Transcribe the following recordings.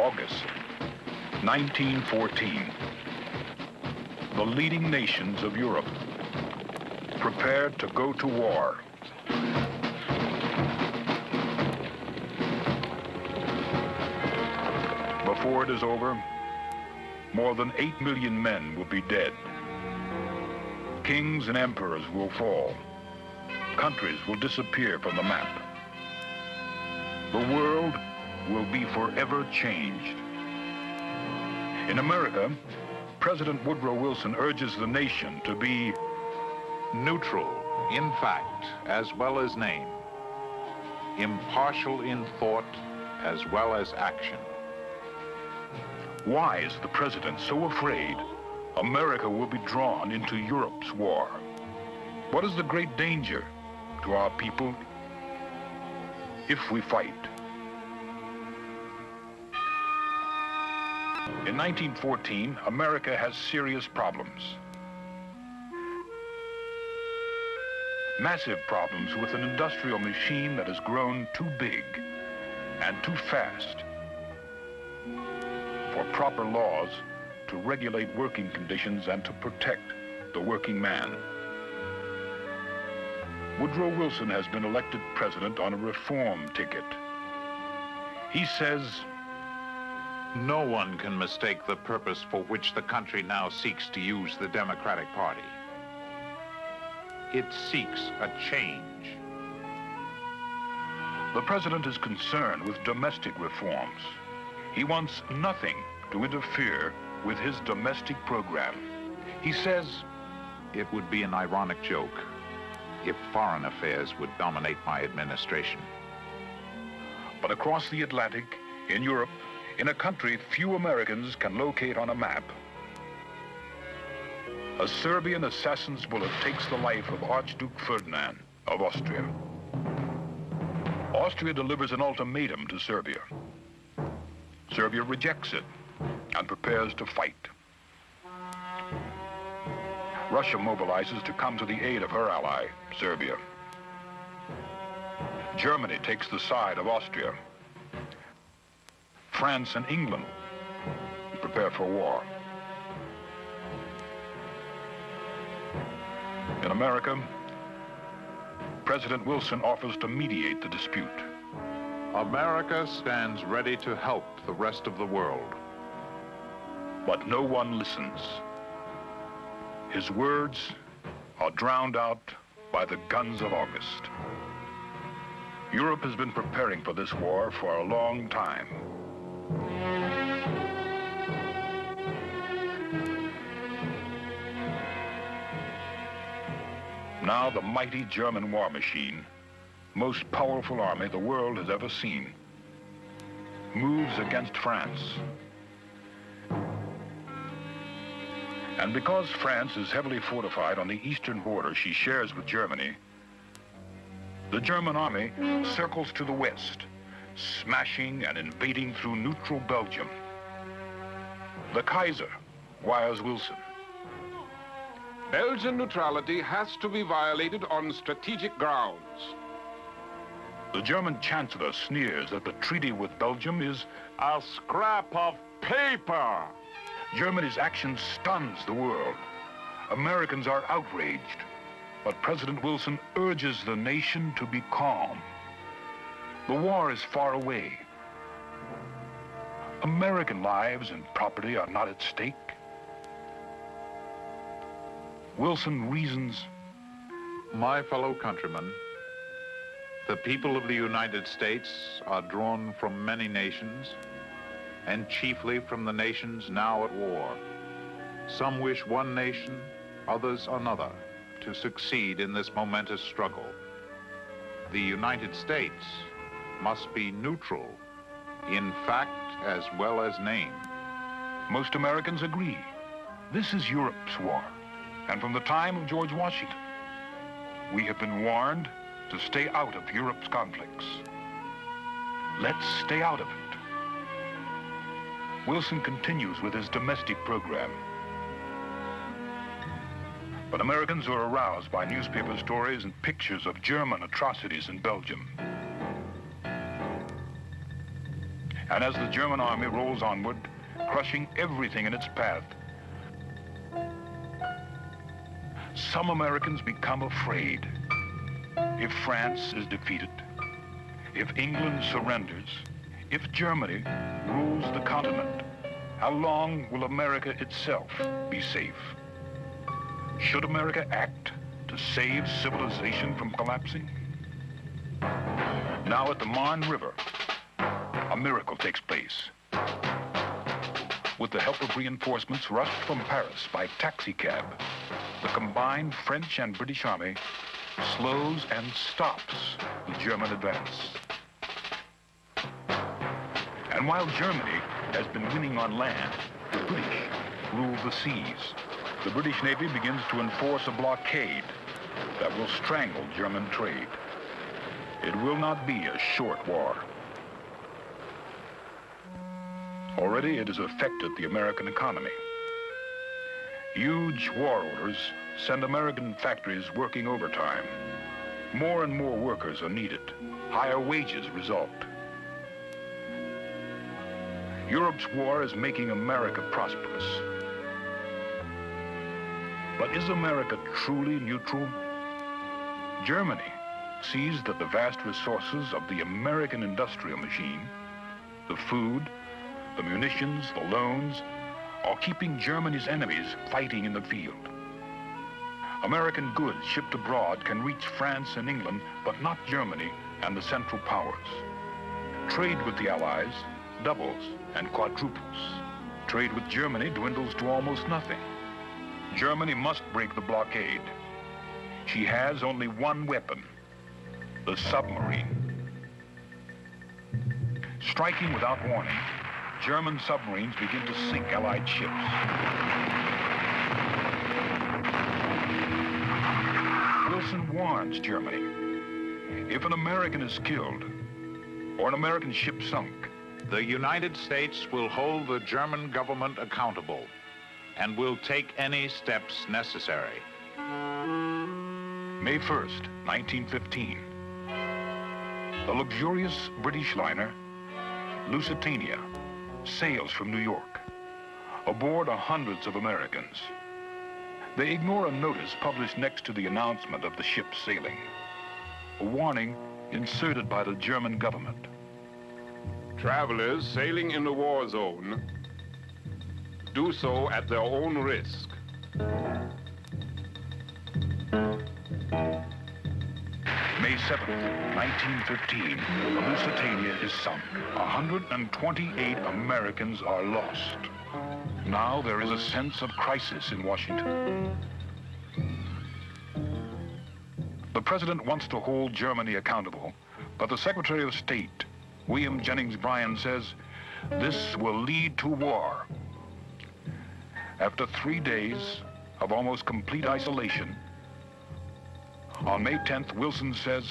August 1914. The leading nations of Europe prepared to go to war. Before it is over, more than 8 million men will be dead. Kings and emperors will fall. Countries will disappear from the map. The world will be forever changed. In America, President Woodrow Wilson urges the nation to be neutral in fact as well as name, impartial in thought as well as action. Why is the president so afraid America will be drawn into Europe's war? What is the great danger to our people if we fight? In 1914, America has serious problems. Massive problems with an industrial machine that has grown too big and too fast for proper laws to regulate working conditions and to protect the working man. Woodrow Wilson has been elected president on a reform ticket. He says, no one can mistake the purpose for which the country now seeks to use the Democratic Party. It seeks a change. The president is concerned with domestic reforms. He wants nothing to interfere with his domestic program. He says, it would be an ironic joke if foreign affairs would dominate my administration. But across the Atlantic, in Europe, in a country few Americans can locate on a map, a Serbian assassin's bullet takes the life of Archduke Ferdinand of Austria. Austria delivers an ultimatum to Serbia. Serbia rejects it and prepares to fight. Russia mobilizes to come to the aid of her ally, Serbia. Germany takes the side of Austria. France and England prepare for war. In America, President Wilson offers to mediate the dispute. America stands ready to help the rest of the world. But no one listens. His words are drowned out by the guns of August. Europe has been preparing for this war for a long time. Now the mighty German war machine, most powerful army the world has ever seen, moves against France. And because France is heavily fortified on the eastern border she shares with Germany, the German army circles to the west, smashing and invading through neutral Belgium. The Kaiser wires Wilson. Belgian neutrality has to be violated on strategic grounds. The German chancellor sneers that the treaty with Belgium is a scrap of paper. Germany's action stuns the world. Americans are outraged, but President Wilson urges the nation to be calm. The war is far away. American lives and property are not at stake. Wilson reasons, my fellow countrymen, the people of the United States are drawn from many nations, and chiefly from the nations now at war. Some wish one nation, others another, to succeed in this momentous struggle. The United States must be neutral in fact as well as name. Most Americans agree. This is Europe's war. And from the time of George Washington, we have been warned to stay out of Europe's conflicts. Let's stay out of it. Wilson continues with his domestic program. But Americans are aroused by newspaper stories and pictures of German atrocities in Belgium. And as the German army rolls onward, crushing everything in its path, some Americans become afraid. If France is defeated, if England surrenders, if Germany rules the continent, how long will America itself be safe? Should America act to save civilization from collapsing? Now at the Marne River, a miracle takes place. With the help of reinforcements rushed from Paris by taxicab, the combined French and British army slows and stops the German advance. And while Germany has been winning on land, the British rule the seas. The British Navy begins to enforce a blockade that will strangle German trade. It will not be a short war. Already it has affected the American economy. Huge war orders send American factories working overtime. More and more workers are needed. Higher wages result. Europe's war is making America prosperous. But is America truly neutral? Germany sees that the vast resources of the American industrial machine, the food, the munitions, the loans, are keeping Germany's enemies fighting in the field. American goods shipped abroad can reach France and England, but not Germany and the Central Powers. Trade with the Allies doubles and quadruples. Trade with Germany dwindles to almost nothing. Germany must break the blockade. She has only one weapon, the submarine. Striking without warning, German submarines begin to sink Allied ships. Wilson warns Germany, if an American is killed or an American ship sunk, The United States will hold the German government accountable and will take any steps necessary. May 1st, 1915. The luxurious British liner Lusitania sails from New York. Aboard are hundreds of Americans. They ignore a notice published next to the announcement of the ship's sailing, a warning inserted by the German government. Travelers sailing in the war zone do so at their own risk. May 7th, 1915, the Lusitania is sunk. 128 Americans are lost. Now there is a sense of crisis in Washington. The president wants to hold Germany accountable, but the Secretary of State, William Jennings Bryan, says this will lead to war. After 3 days of almost complete isolation, on May 10th, Wilson says,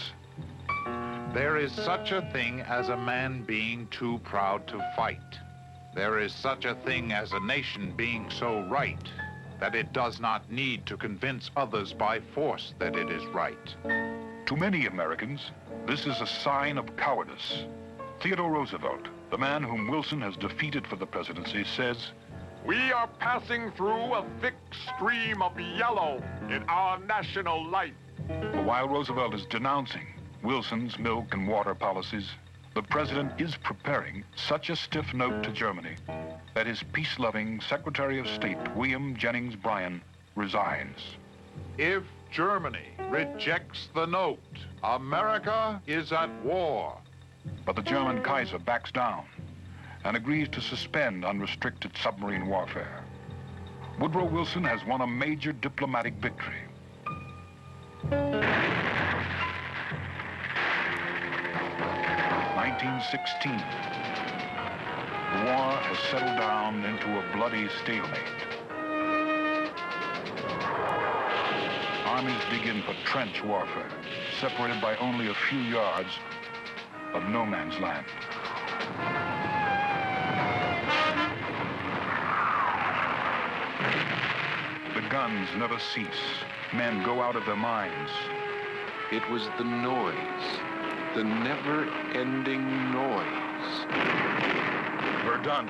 There is such a thing as a man being too proud to fight. There is such a thing as a nation being so right that it does not need to convince others by force that it is right. To many Americans, this is a sign of cowardice. Theodore Roosevelt, the man whom Wilson has defeated for the presidency, says, We are passing through a thick stream of yellow in our national life. But while Roosevelt is denouncing Wilson's milk and water policies, the president is preparing such a stiff note to Germany that his peace-loving Secretary of State, William Jennings Bryan, resigns. If Germany rejects the note, America is at war. But the German Kaiser backs down and agrees to suspend unrestricted submarine warfare. Woodrow Wilson has won a major diplomatic victory. 1916. The war has settled down into a bloody stalemate. Armies begin for trench warfare, separated by only a few yards of no man's land. The guns never cease. Men go out of their minds. It was the noise, the never-ending noise, Verdun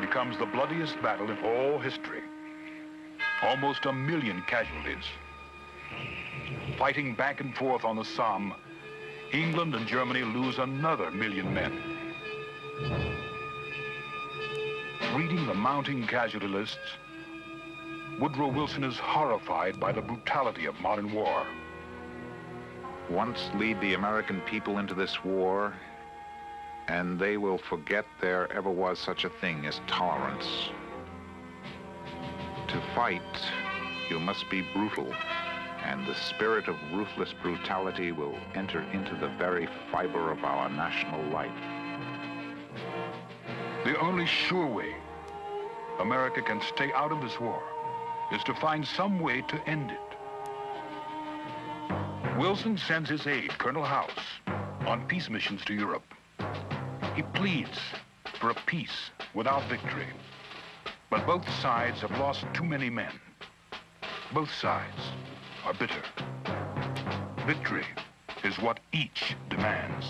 becomes the bloodiest battle in all history. Almost 1 million casualties. Fighting back and forth on the Somme, England and Germany lose another 1 million men. Reading the mounting casualty lists, Woodrow Wilson is horrified by the brutality of modern war. Once lead the American people into this war, and they will forget there ever was such a thing as tolerance. To fight, you must be brutal, and the spirit of ruthless brutality will enter into the very fiber of our national life. The only sure way America can stay out of this war is to find some way to end it. Wilson sends his aide, Colonel House, on peace missions to Europe. He pleads for a peace without victory. But both sides have lost too many men. Both sides are bitter. Victory is what each demands.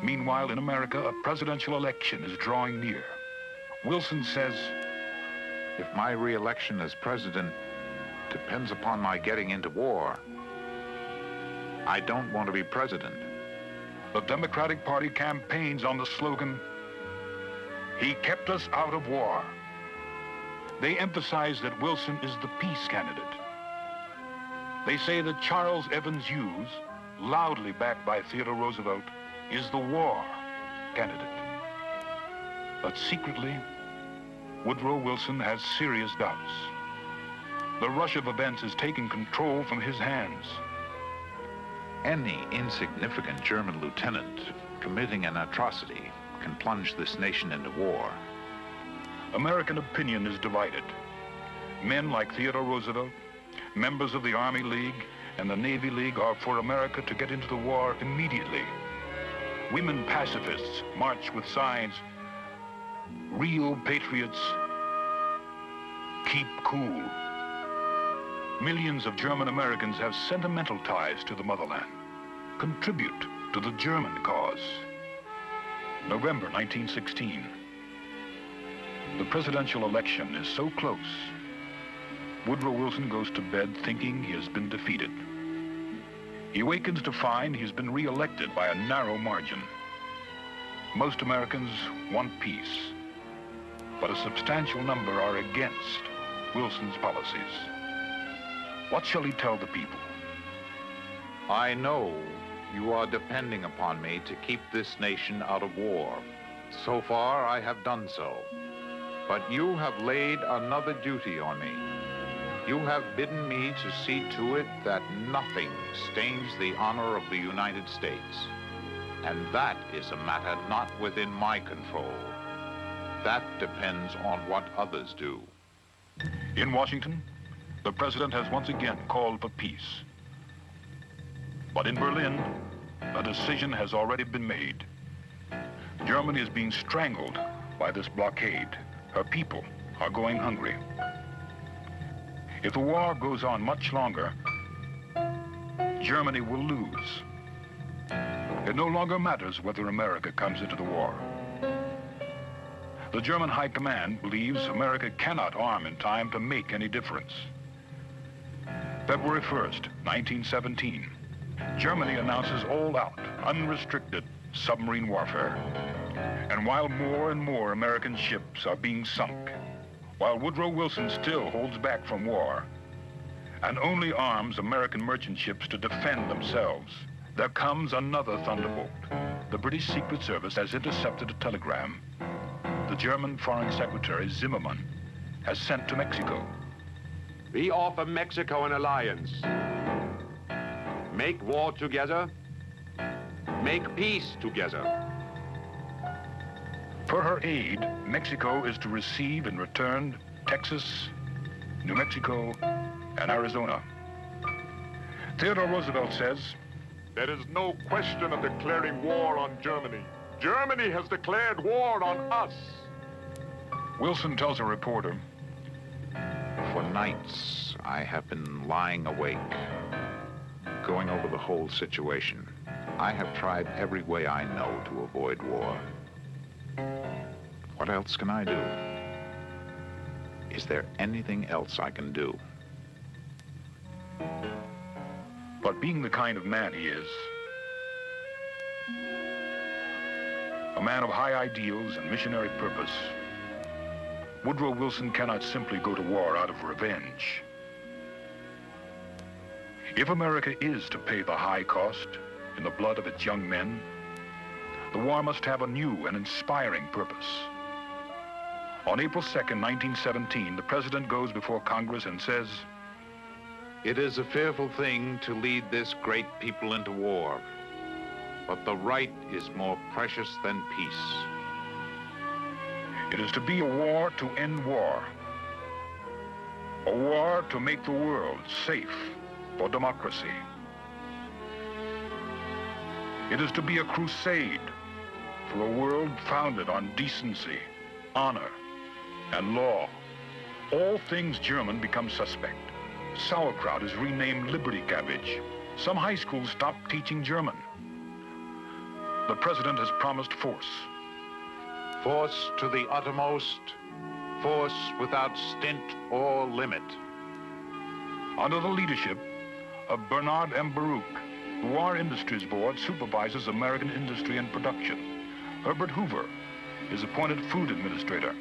Meanwhile, in America, a presidential election is drawing near. Wilson says, if my re-election as president depends upon my getting into war, I don't want to be president. The Democratic Party campaigns on the slogan, "He kept us out of war." They emphasize that Wilson is the peace candidate. They say that Charles Evans Hughes, loudly backed by Theodore Roosevelt, is the war candidate. But secretly, Woodrow Wilson has serious doubts. The rush of events is taking control from his hands. Any insignificant German lieutenant committing an atrocity can plunge this nation into war. American opinion is divided. Men like Theodore Roosevelt, members of the Army League and the Navy League are for America to get into the war immediately. Women pacifists march with signs, "Real patriots, keep cool." Millions of German Americans have sentimental ties to the motherland, contribute to the German cause. November 1916. The presidential election is so close. Woodrow Wilson goes to bed thinking he has been defeated. He awakens to find he's been re-elected by a narrow margin. Most Americans want peace, but a substantial number are against Wilson's policies. What shall he tell the people? I know you are depending upon me to keep this nation out of war. So far, I have done so. But you have laid another duty on me. You have bidden me to see to it that nothing stains the honor of the United States. And that is a matter not within my control. That depends on what others do. In Washington, the president has once again called for peace. But in Berlin, a decision has already been made. Germany is being strangled by this blockade. Her people are going hungry. If the war goes on much longer, Germany will lose. It no longer matters whether America comes into the war. The German High Command believes America cannot arm in time to make any difference. February 1st, 1917, Germany announces all-out, unrestricted submarine warfare. And while more and more American ships are being sunk, while Woodrow Wilson still holds back from war and only arms American merchant ships to defend themselves, there comes another thunderbolt. The British Secret Service has intercepted a telegram the German Foreign Secretary Zimmermann has sent to Mexico. We offer Mexico an alliance. Make war together, make peace together. For her aid, Mexico is to receive in return Texas, New Mexico, and Arizona. Theodore Roosevelt says, There is no question of declaring war on Germany. Germany has declared war on us. Wilson tells a reporter, For nights, I have been lying awake, going over the whole situation, I have tried every way I know to avoid war. What else can I do? Is there anything else I can do? But being the kind of man he is, a man of high ideals and missionary purpose, Woodrow Wilson cannot simply go to war out of revenge. If America is to pay the high cost in the blood of its young men, the war must have a new and inspiring purpose. On April 2nd, 1917, the president goes before Congress and says, "It is a fearful thing to lead this great people into war, but the right is more precious than peace." It is to be a war to end war, a war to make the world safe for democracy. It is to be a crusade for a world founded on decency, honor, and law. All things German become suspect. Sauerkraut is renamed Liberty Cabbage. Some high schools stop teaching German. The president has promised force. Force to the uttermost, force without stint or limit. Under the leadership of Bernard M. Baruch, the War Industries Board supervises American industry and production. Herbert Hoover is appointed food administrator.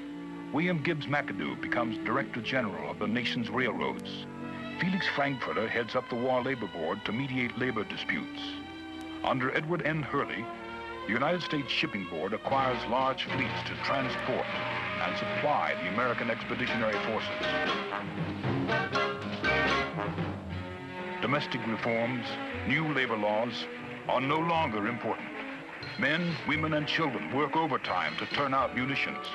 William Gibbs McAdoo becomes Director General of the nation's railroads. Felix Frankfurter heads up the War Labor Board to mediate labor disputes. Under Edward N. Hurley, the United States Shipping Board acquires large fleets to transport and supply the American Expeditionary Forces. Domestic reforms, new labor laws are no longer important. Men, women, and children work overtime to turn out munitions.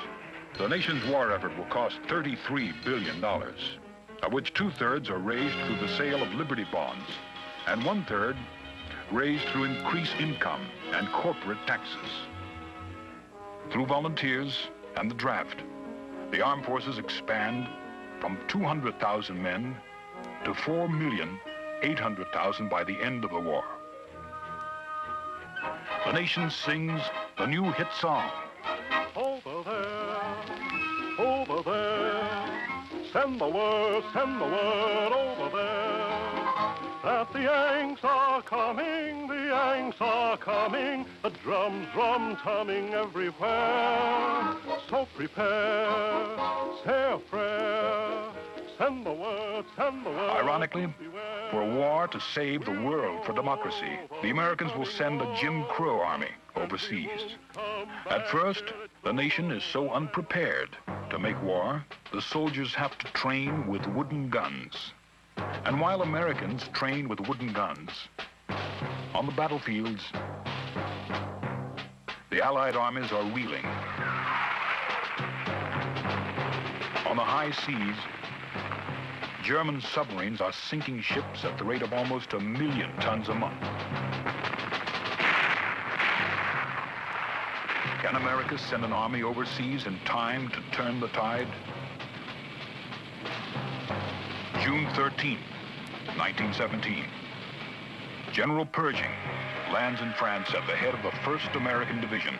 The nation's war effort will cost $33 billion, of which 2/3 are raised through the sale of Liberty bonds, and 1/3 raised through increased income and corporate taxes. Through volunteers and the draft, the armed forces expand from 200,000 men to 4,800,000 by the end of the war. The nation sings the new hit song. Over there, send the word over there, that the Yanks are coming, the Yanks are coming, the drums, drumming everywhere. So prepare, say a prayer, send the word, send the word. Ironically, for a war to save the world for democracy, the Americans will send a Jim Crow army overseas. At first, the nation is so unprepared to make war, the soldiers have to train with wooden guns. And while Americans train with wooden guns, on the battlefields, the Allied armies are reeling. On the high seas, German submarines are sinking ships at the rate of almost 1 million tons a month. Can America send an army overseas in time to turn the tide? June 13, 1917. General Pershing lands in France at the head of the 1st American Division.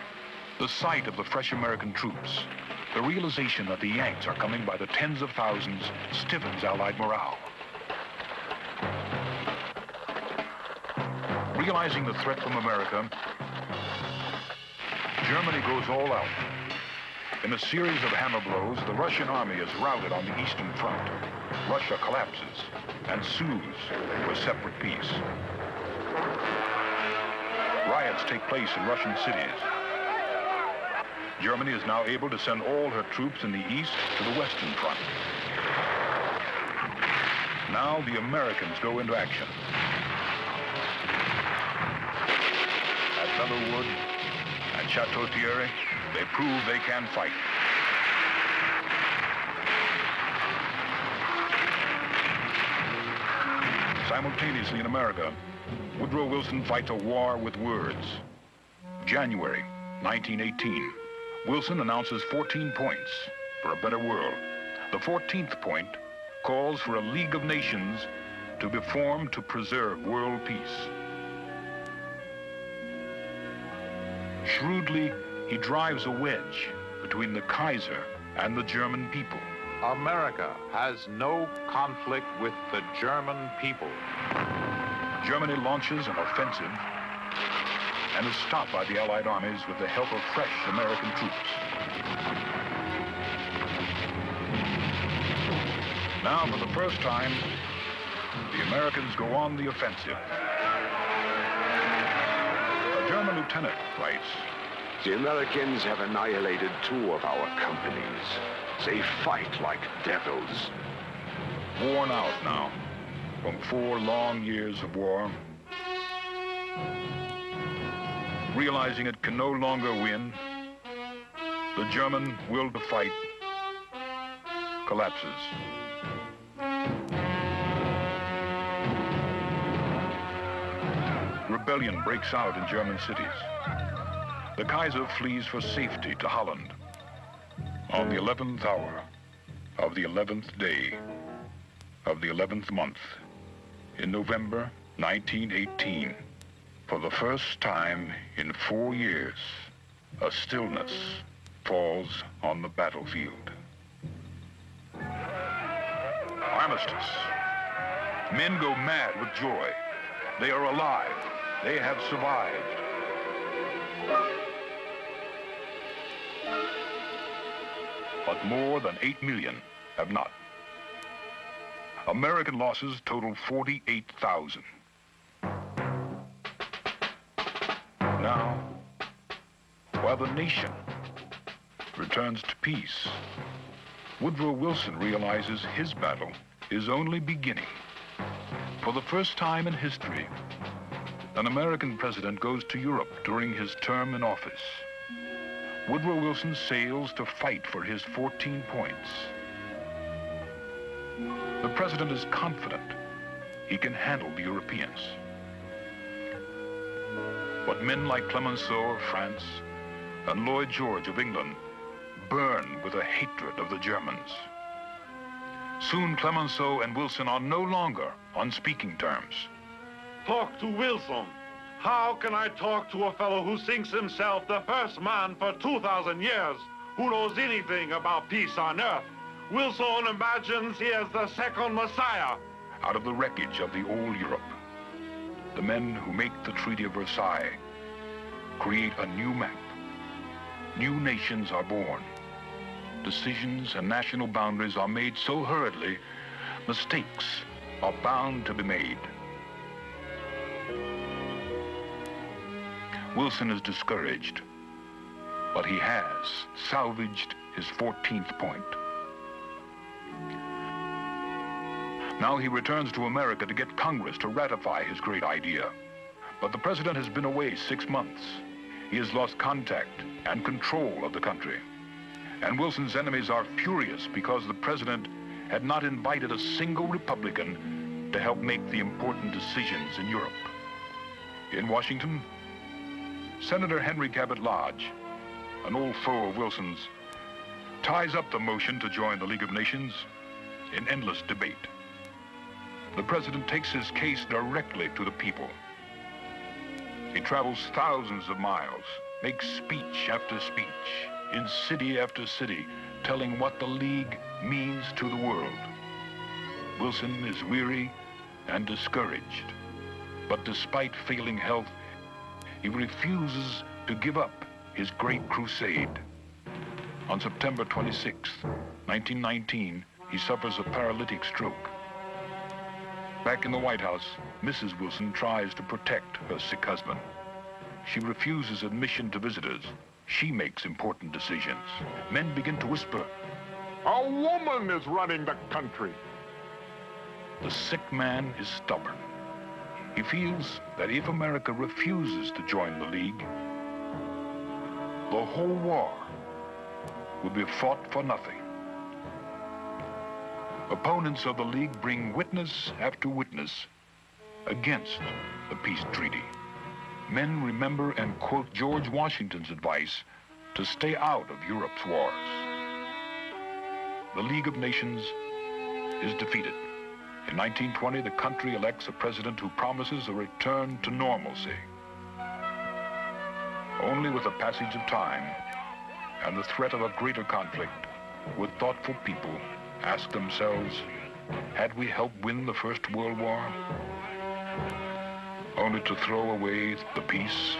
The sight of the fresh American troops, the realization that the Yanks are coming by the tens of thousands, stiffens Allied morale. Realizing the threat from America, Germany goes all out. In a series of hammer blows, the Russian army is routed on the Eastern Front. Russia collapses and sues for separate peace. Riots take place in Russian cities. Germany is now able to send all her troops in the east to the Western Front. Now the Americans go into action. At Belleau Wood and Chateau Thierry, they prove they can fight. Simultaneously in America, Woodrow Wilson fights a war with words. January 1918, Wilson announces 14 points for a better world. The 14th point calls for a League of Nations to be formed to preserve world peace. Shrewdly, he drives a wedge between the Kaiser and the German people. America has no conflict with the German people. Germany launches an offensive and is stopped by the Allied armies with the help of fresh American troops. Now, for the first time, the Americans go on the offensive. A German lieutenant writes, "The Americans have annihilated 2 of our companies. They fight like devils." Worn out now from 4 long years of war, realizing it can no longer win, the German will to fight collapses. Rebellion breaks out in German cities. The Kaiser flees for safety to Holland. On the 11th hour of the 11th day of the 11th month in November 1918, for the first time in 4 years, a stillness falls on the battlefield. Armistice. Men go mad with joy. They are alive. They have survived. But more than 8 million have not. American losses total 48,000. Now, while the nation returns to peace, Woodrow Wilson realizes his battle is only beginning. For the first time in history, an American president goes to Europe during his term in office. Woodrow Wilson sails to fight for his 14 points. The president is confident he can handle the Europeans. But men like Clemenceau of France and Lloyd George of England burn with a hatred of the Germans. Soon Clemenceau and Wilson are no longer on speaking terms. Talk to Wilson. How can I talk to a fellow who thinks himself the first man for 2,000 years, who knows anything about peace on earth? Wilson imagines he is the second Messiah. Out of the wreckage of the old Europe, the men who make the Treaty of Versailles create a new map. New nations are born. Decisions and national boundaries are made so hurriedly, mistakes are bound to be made. Wilson is discouraged, but he has salvaged his 14th point. Now he returns to America to get Congress to ratify his great idea. But the president has been away 6 months. He has lost contact and control of the country. And Wilson's enemies are furious because the president had not invited a single Republican to help make the important decisions in Europe. In Washington, Senator Henry Cabot Lodge, an old foe of Wilson's, ties up the motion to join the League of Nations in endless debate. The president takes his case directly to the people. He travels thousands of miles, makes speech after speech, in city after city, telling what the League means to the world. Wilson is weary and discouraged, but despite failing health, he refuses to give up his great crusade. On September 26, 1919, he suffers a paralytic stroke. Back in the White House, Mrs. Wilson tries to protect her sick husband. She refuses admission to visitors. She makes important decisions. Men begin to whisper, "A woman is running the country." The sick man is stubborn. He feels that if America refuses to join the League, the whole war will be fought for nothing. Opponents of the League bring witness after witness against the peace treaty. Men remember and quote George Washington's advice to stay out of Europe's wars. The League of Nations is defeated. In 1920, the country elects a president who promises a return to normalcy. Only with the passage of time and the threat of a greater conflict would thoughtful people ask themselves, had we helped win the First World War? Only to throw away the peace